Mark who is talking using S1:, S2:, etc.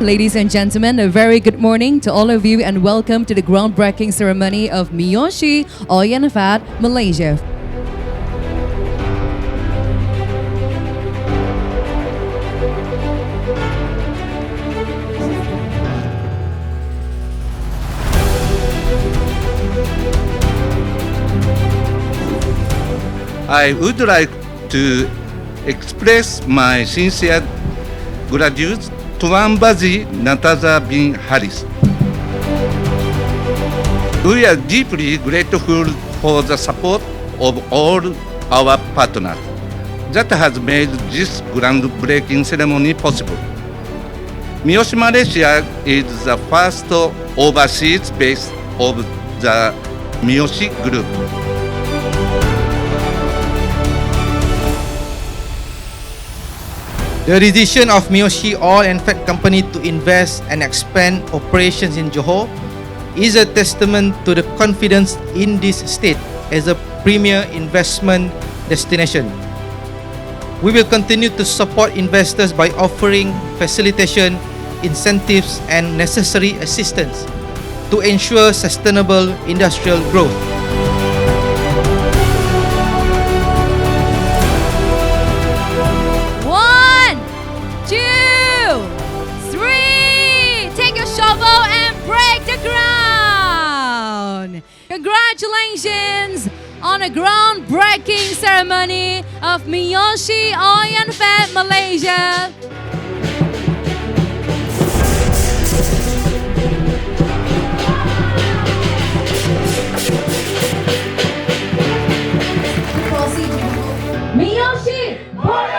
S1: Ladies and gentlemen, a very good morning to all of you and welcome to the groundbreaking ceremony of Miyoshi Oil Fat, Malaysia.
S2: I would like to express my sincere gratitude to Ambazi Nataza bin Harris. We are deeply grateful for the support of all our partners that has made this groundbreaking ceremony possible. Miyoshi Malaysia is the first overseas base of the Miyoshi Group.
S3: The decision of Miyoshi Oil and Fat Company to invest and expand operations in Johor is a testament to the confidence in this state as a premier investment destination. We will continue to support investors by offering facilitation, incentives and necessary assistance to ensure sustainable industrial growth.
S1: Congratulations on a groundbreaking ceremony of Miyoshi Oil Fat, Malaysia. Miyoshi Oil